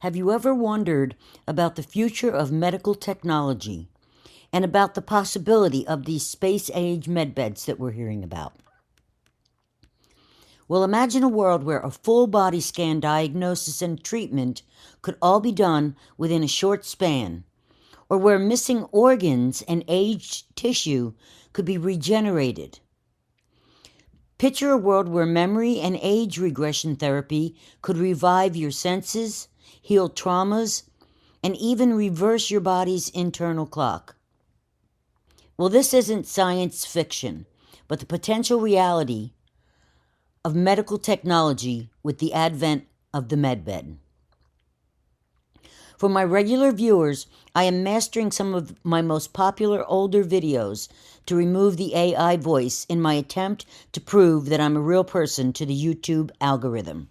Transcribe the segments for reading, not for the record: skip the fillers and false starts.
Have you ever wondered about the future of medical technology and about the possibility of these space-age medbeds that we're hearing about? Well, imagine a world where a full body scan diagnosis and treatment could all be done within a short span, or where missing organs and aged tissue could be regenerated. Picture a world where memory and age regression therapy could revive your senses, heal traumas, and even reverse your body's internal clock. Well, this isn't science fiction, but the potential reality of medical technology with the advent of the medbed. For my regular viewers, I am mastering some of my most popular older videos to remove the AI voice in my attempt to prove that I'm a real person to the YouTube algorithm.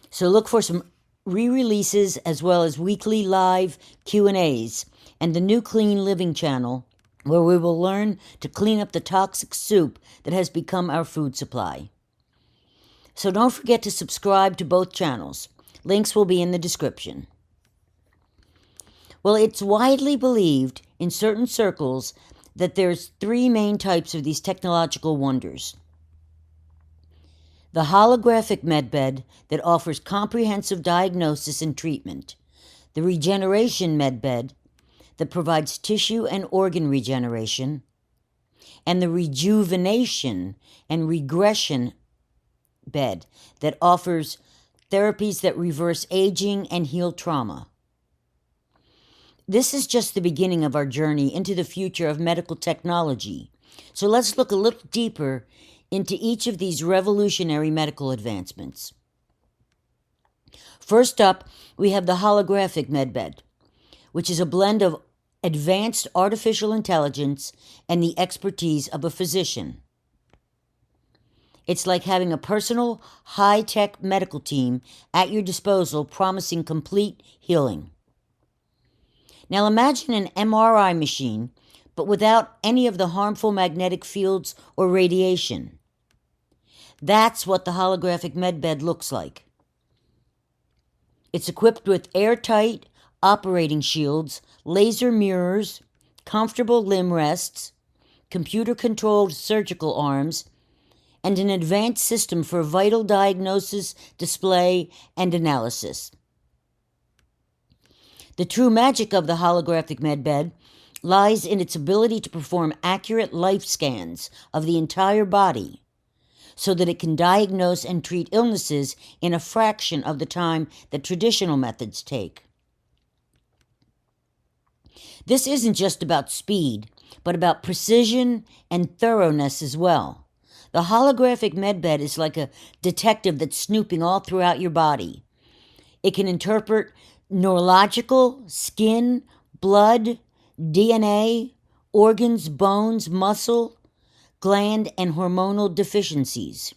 So look for some re-releases as well as weekly live Q&As and the new Clean Living channel, where we will learn to clean up the toxic soup that has become our food supply. So don't forget to subscribe to both channels. Links will be in the description. Well, it's widely believed in certain circles that there's three main types of these technological wonders. The holographic medbed that offers comprehensive diagnosis and treatment. The regeneration medbed that provides tissue and organ regeneration. And the rejuvenation and regression bed that offers therapies that reverse aging and heal trauma. This is just the beginning of our journey into the future of medical technology. So let's look a little deeper into each of these revolutionary medical advancements. First up, we have the holographic medbed, which is a blend of advanced artificial intelligence and the expertise of a physician. It's like having a personal, high-tech medical team at your disposal promising complete healing. Now imagine an MRI machine, but without any of the harmful magnetic fields or radiation. That's what the holographic medbed looks like. It's equipped with airtight operating shields, laser mirrors, comfortable limb rests, computer-controlled surgical arms, and an advanced system for vital diagnosis, display, and analysis. The true magic of the holographic medbed lies in its ability to perform accurate life scans of the entire body so that it can diagnose and treat illnesses in a fraction of the time that traditional methods take. This isn't just about speed, but about precision and thoroughness as well. The holographic medbed is like a detective that's snooping all throughout your body. It can interpret neurological, skin, blood, DNA, organs, bones, muscle, gland, and hormonal deficiencies.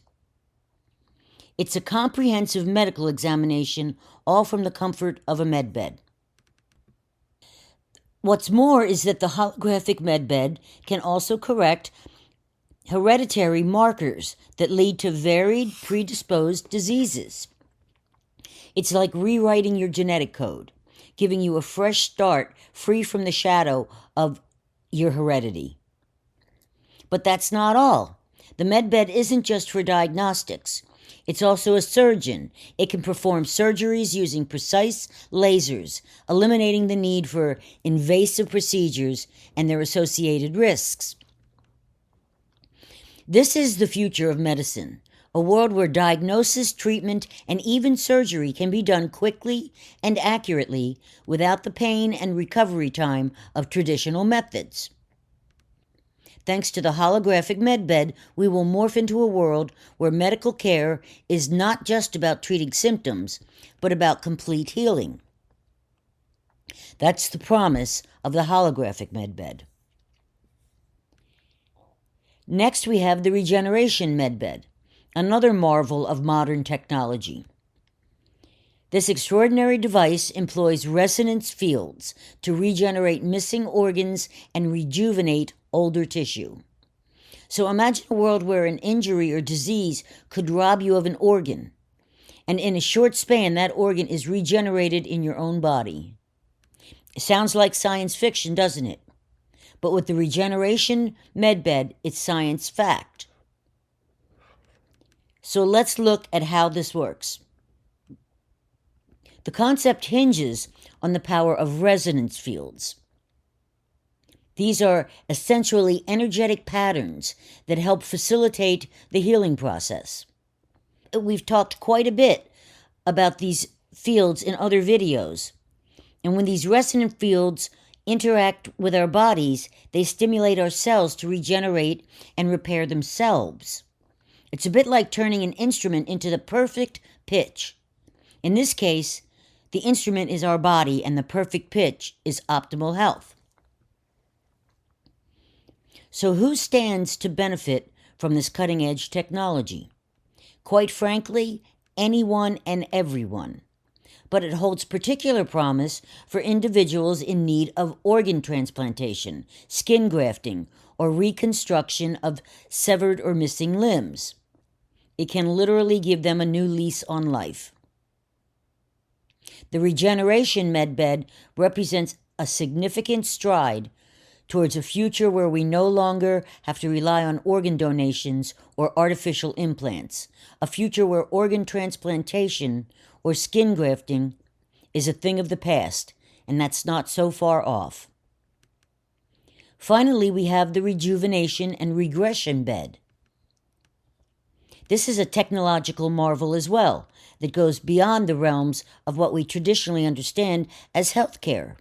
It's a comprehensive medical examination, all from the comfort of a medbed. What's more is that the holographic medbed can also correct hereditary markers that lead to varied predisposed diseases. It's like rewriting your genetic code, giving you a fresh start free from the shadow of your heredity. But that's not all. The medbed isn't just for diagnostics. It's also a surgeon. It can perform surgeries using precise lasers, eliminating the need for invasive procedures and their associated risks. This is the future of medicine, a world where diagnosis, treatment, and even surgery can be done quickly and accurately without the pain and recovery time of traditional methods. Thanks to the holographic medbed, we will morph into a world where medical care is not just about treating symptoms, but about complete healing. That's the promise of the holographic medbed. Next, we have the regeneration medbed, another marvel of modern technology. This extraordinary device employs resonance fields to regenerate missing organs and rejuvenate older tissue. So imagine a world where an injury or disease could rob you of an organ, and in a short span, that organ is regenerated in your own body. It sounds like science fiction, doesn't it? But with the Regeneration Medbed, it's science fact. So let's look at how this works. The concept hinges on the power of resonance fields. These are essentially energetic patterns that help facilitate the healing process. We've talked quite a bit about these fields in other videos. And when these resonant fields interact with our bodies, they stimulate our cells to regenerate and repair themselves. It's a bit like turning an instrument into the perfect pitch. In this case, the instrument is our body, and the perfect pitch is optimal health. So who stands to benefit from this cutting-edge technology? Quite frankly, anyone and everyone. But it holds particular promise for individuals in need of organ transplantation, skin grafting, or reconstruction of severed or missing limbs. It can literally give them a new lease on life. The Regeneration Medbed represents a significant stride towards a future where we no longer have to rely on organ donations or artificial implants, a future where organ transplantation or skin grafting is a thing of the past, and that's not so far off. Finally, we have the Rejuvenation and Regression bed. This is a technological marvel as well that goes beyond the realms of what we traditionally understand as healthcare.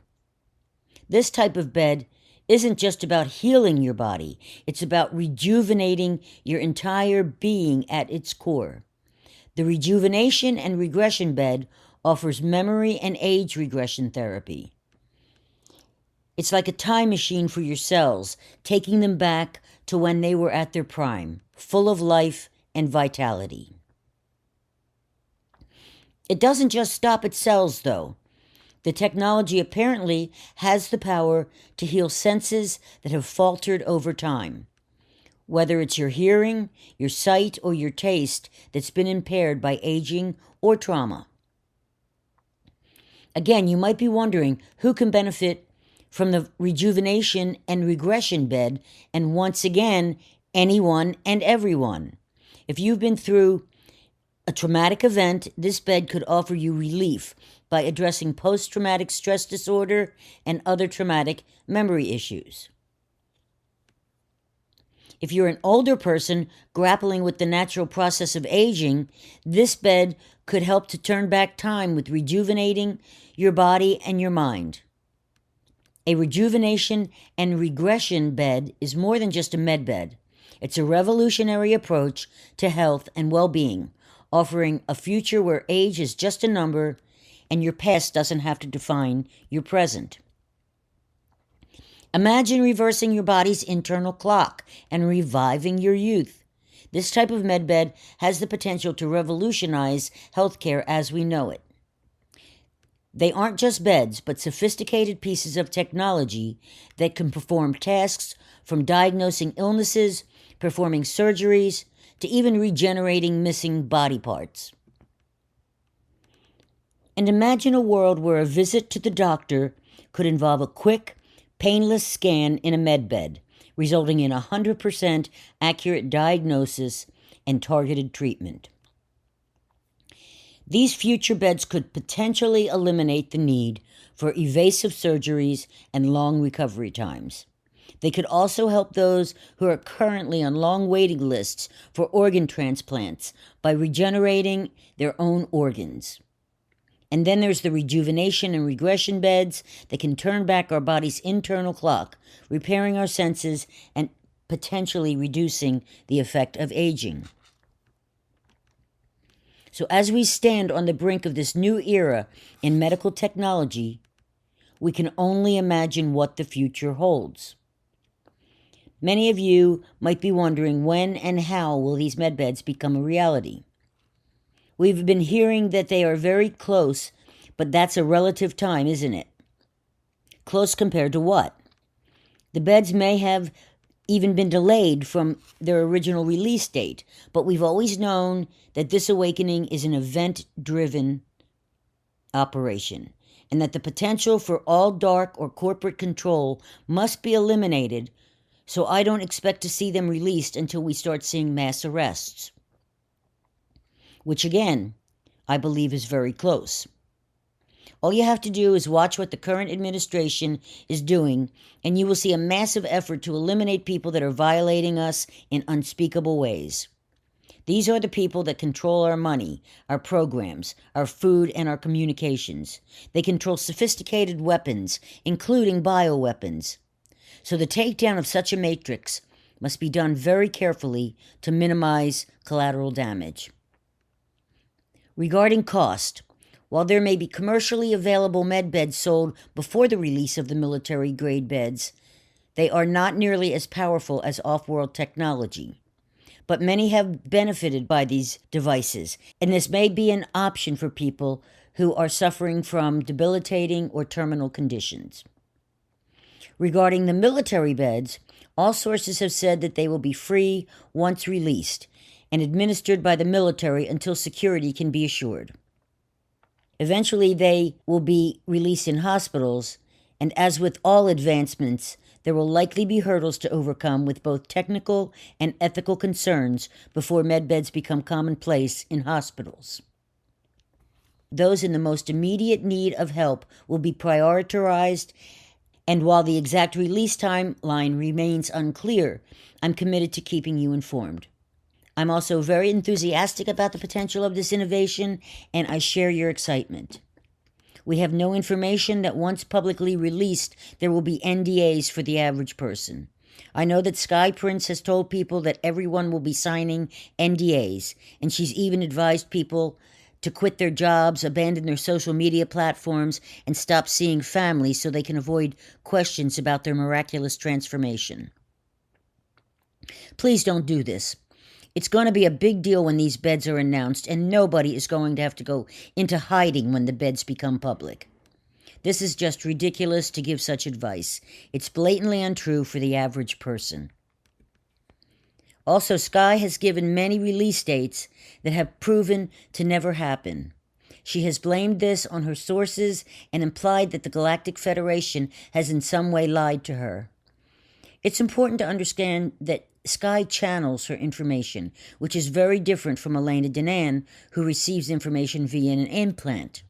This type of bed isn't just about healing your body, it's about rejuvenating your entire being at its core. The Rejuvenation and Regression bed offers memory and age regression therapy. It's like a time machine for your cells, taking them back to when they were at their prime, full of life and vitality. It doesn't just stop at cells, though. The technology apparently has the power to heal senses that have faltered over time. Whether it's your hearing, your sight, or your taste that's been impaired by aging or trauma. Again, you might be wondering who can benefit from the Rejuvenation and Regression bed, and once again, anyone and everyone. If you've been through a traumatic event, this bed could offer you relief by addressing post-traumatic stress disorder and other traumatic memory issues. If you're an older person grappling with the natural process of aging, this bed could help to turn back time with rejuvenating your body and your mind. A Rejuvenation and Regression bed is more than just a medbed. It's a revolutionary approach to health and well-being, offering a future where age is just a number and your past doesn't have to define your present. Imagine reversing your body's internal clock and reviving your youth. This type of medbed has the potential to revolutionize healthcare as we know it. They aren't just beds, but sophisticated pieces of technology that can perform tasks from diagnosing illnesses, performing surgeries, to even regenerating missing body parts. And imagine a world where a visit to the doctor could involve a quick, painless scan in a medbed, resulting in 100% accurate diagnosis and targeted treatment. These future beds could potentially eliminate the need for evasive surgeries and long recovery times. They could also help those who are currently on long waiting lists for organ transplants by regenerating their own organs. And then there's the Rejuvenation and Regression beds that can turn back our body's internal clock, repairing our senses and potentially reducing the effect of aging. So as we stand on the brink of this new era in medical technology, we can only imagine what the future holds. Many of you might be wondering when and how will these medbeds become a reality. We've been hearing that they are very close, but that's a relative time, isn't it? Close compared to what? The beds may have even been delayed from their original release date, but we've always known that this awakening is an event-driven operation, and that the potential for all dark or corporate control must be eliminated, so I don't expect to see them released until we start seeing mass arrests, which again, I believe is very close. All you have to do is watch what the current administration is doing, and you will see a massive effort to eliminate people that are violating us in unspeakable ways. These are the people that control our money, our programs, our food, and our communications. They control sophisticated weapons, including bioweapons. So the takedown of such a matrix must be done very carefully to minimize collateral damage. Regarding cost, while there may be commercially available medbeds sold before the release of the military-grade beds, they are not nearly as powerful as off-world technology. But many have benefited by these devices, and this may be an option for people who are suffering from debilitating or terminal conditions. Regarding the military beds, all sources have said that they will be free once released and administered by the military until security can be assured. Eventually, they will be released in hospitals, and as with all advancements, there will likely be hurdles to overcome with both technical and ethical concerns before medbeds become commonplace in hospitals. Those in the most immediate need of help will be prioritized, and while the exact release timeline remains unclear, I'm committed to keeping you informed. I'm also very enthusiastic about the potential of this innovation, and I share your excitement. We have no information that once publicly released, there will be NDAs for the average person. I know that Sky Prince has told people that everyone will be signing NDAs, and she's even advised people to quit their jobs, abandon their social media platforms, and stop seeing family so they can avoid questions about their miraculous transformation. Please don't do this. It's going to be a big deal when these beds are announced, and nobody is going to have to go into hiding when the beds become public. This is just ridiculous to give such advice. It's blatantly untrue for the average person. Also, Sky has given many release dates that have proven to never happen. She has blamed this on her sources and implied that the Galactic Federation has in some way lied to her. It's important to understand that Sky channels her information, which is very different from Elena Danan, who receives information via an implant.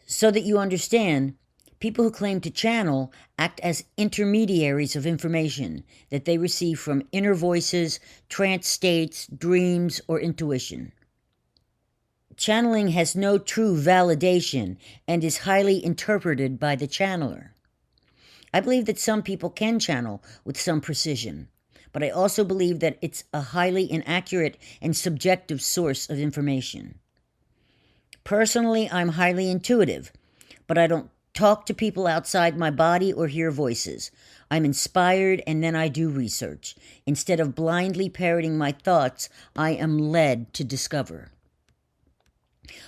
So that you understand, people who claim to channel act as intermediaries of information that they receive from inner voices, trance states, dreams, or intuition. Channeling has no true validation and is highly interpreted by the channeler. I believe that some people can channel with some precision, but I also believe that it's a highly inaccurate and subjective source of information. Personally, I'm highly intuitive, but I don't talk to people outside my body or hear voices. I'm inspired and then I do research. Instead of blindly parroting my thoughts, I am led to discover.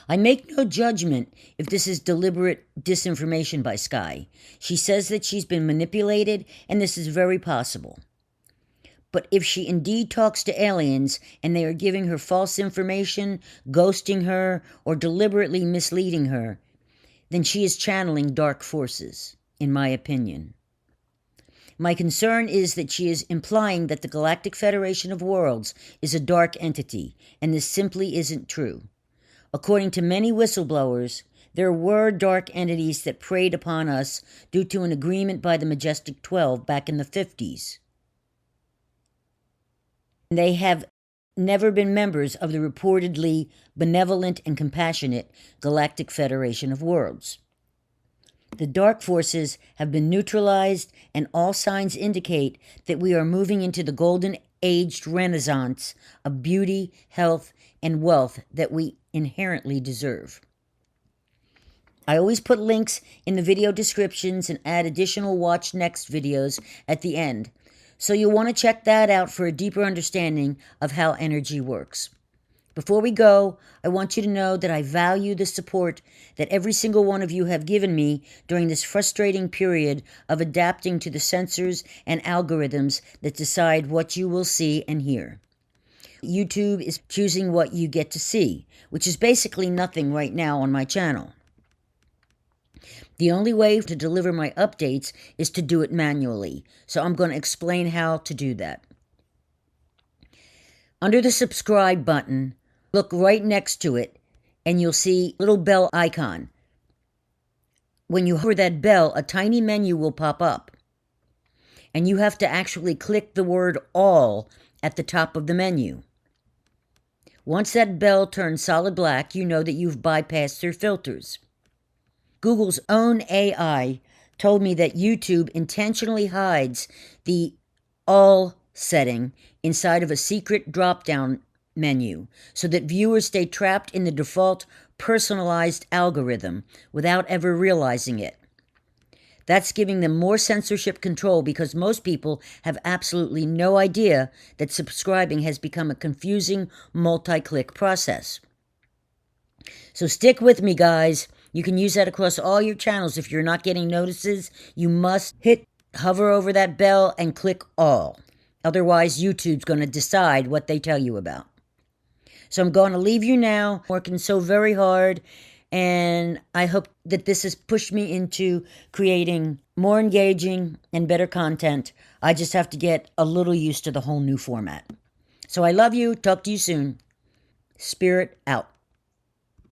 I make no judgment if this is deliberate disinformation by Sky. She says that she's been manipulated, and this is very possible. But if she indeed talks to aliens and they are giving her false information, ghosting her, or deliberately misleading her, then she is channeling dark forces, in my opinion. My concern is that she is implying that the Galactic Federation of Worlds is a dark entity, and this simply isn't true. According to many whistleblowers, there were dark entities that preyed upon us due to an agreement by the Majestic 12 back in the 50s. They have never been members of the reportedly benevolent and compassionate Galactic Federation of Worlds. The dark forces have been neutralized, and all signs indicate that we are moving into the golden aged renaissance of beauty, health, and wealth that we inherently deserve. I always put links in the video descriptions and add additional watch next videos at the end, so you'll want to check that out for a deeper understanding of how energy works. Before we go, I want you to know that I value the support that every single one of you have given me during this frustrating period of adapting to the censors and algorithms that decide what you will see and hear. YouTube is choosing what you get to see, which is basically nothing right now on my channel. The only way to deliver my updates is to do it manually, so I'm going to explain how to do that. Under the subscribe button, look right next to it, and you'll see a little bell icon. When you hover that bell, a tiny menu will pop up, and you have to actually click the word all at the top of the menu. Once that bell turns solid black, you know that you've bypassed their filters. Google's own AI told me that YouTube intentionally hides the all setting inside of a secret drop-down menu so that viewers stay trapped in the default personalized algorithm without ever realizing it. That's giving them more censorship control because most people have absolutely no idea that subscribing has become a confusing multi-click process. So stick with me, guys. You can use that across all your channels. If you're not getting notices, you must hover over that bell and click all. Otherwise, YouTube's going to decide what they tell you about. So I'm going to leave you now. I'm working so very hard, and I hope that this has pushed me into creating more engaging and better content. I just have to get a little used to the whole new format. So I love you. Talk to you soon. Spirit out.